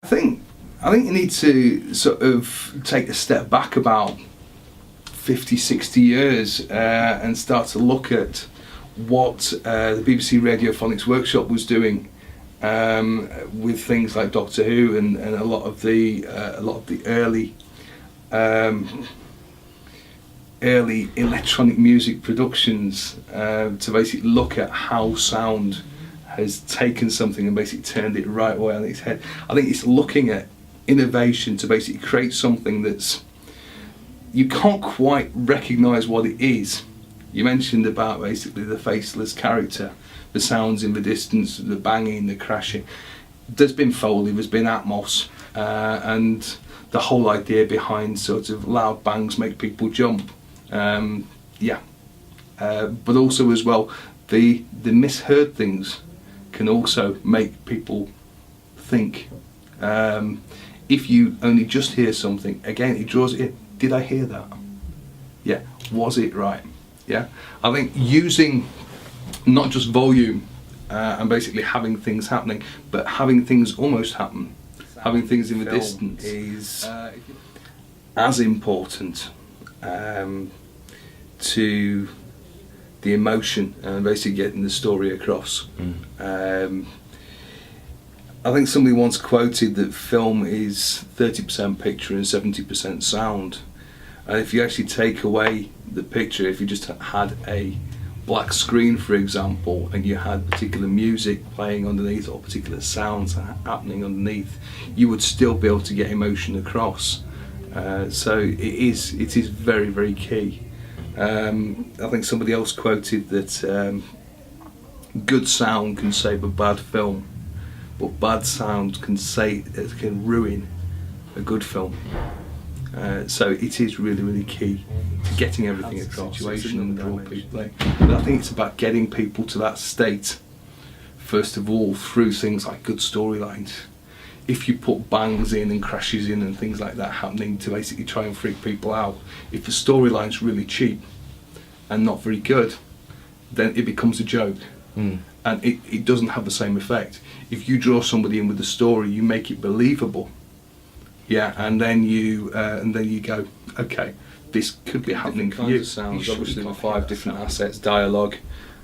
I think you need to sort of take a step back about 50, 60 years and start to look at what the BBC Radiophonics Workshop was doing with things like Doctor Who and a lot of the early electronic music productions to basically look at how sound has taken something and basically turned it right way on its head. I think it's looking at innovation to basically create something that's, you can't quite recognise what it is. You mentioned about basically the faceless character, the sounds in the distance, the banging, the crashing. There's been Foley, there's been Atmos, and the whole idea behind sort of loud bangs make people jump. But also as well, the misheard things can also make people think. If you only just hear something, again, it draws it in. Did I hear that? Yeah. Was it right? Yeah. I think using not just volume and basically having things happening, but having things almost happen, having things in the distance is as important to the emotion and basically getting the story across. I think somebody once quoted that film is 30% picture and 70% sound. And if you actually take away the picture, if you just had a black screen, for example, and you had particular music playing underneath or particular sounds happening underneath, you would still be able to get emotion across. So it is very, very key. I think somebody else quoted that good sound can save a bad film, but bad sound can ruin a good film. So it is really, really key to getting everything across, situation and draw people in. But I think it's about getting people to that state, first of all, through things like good storylines. If you put bangs in and crashes in and things like that happening to basically try and freak people out, if the storyline's really cheap and not very good, then it becomes a joke. And it doesn't have the same effect. If you draw somebody in with a story, you make it believable, and then you go, okay, this could be happening for you. Sounds, obviously the 5 different assets: dialogue,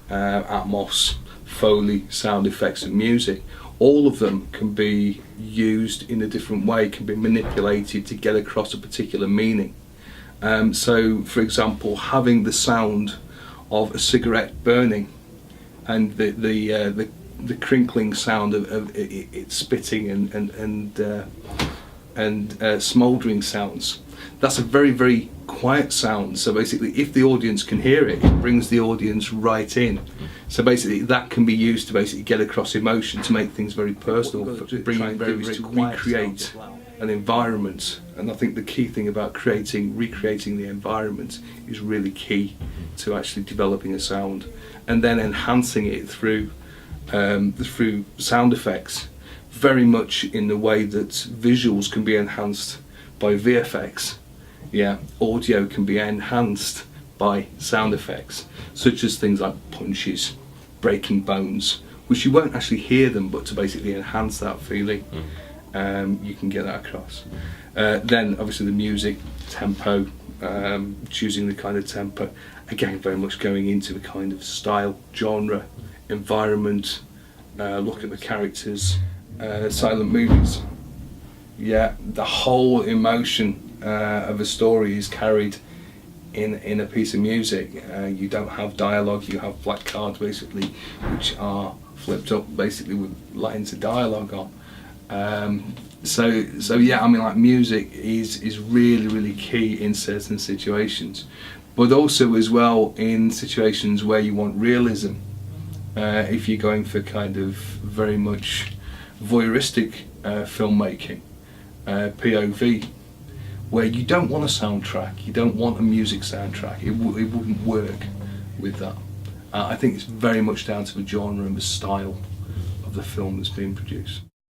Atmos, Foley, sound effects and music. All of them can be used in a different way, can be manipulated to get across a particular meaning. So for example, having the sound of a cigarette burning and the crinkling sound of it spitting and smouldering sounds. That's a very, very quiet sound. So basically, if the audience can hear it, it brings the audience right in. So basically, that can be used to basically get across emotion, to make things very personal, to recreate an environment. And I think the key thing about recreating the environment is really key to actually developing a sound, and then enhancing it through sound effects, very much in the way that visuals can be enhanced by VFX. Audio can be enhanced by sound effects, such as things like punches, breaking bones, which you won't actually hear them, but to basically enhance that feeling, you can get that across. Then obviously the music, tempo, choosing the kind of tempo, again very much going into the kind of style, genre, environment, look at the characters. Silent movies, the whole emotion of a story is carried in a piece of music. You don't have dialogue, you have black cards basically, which are flipped up basically with lines of dialogue on. So I mean, like, music is really, really key in certain situations, but also as well in situations where you want realism. If you're going for kind of very much voyeuristic filmmaking, POV, where you don't want a soundtrack, you don't want a music soundtrack, it wouldn't work with that. I think it's very much down to the genre and the style of the film that's being produced.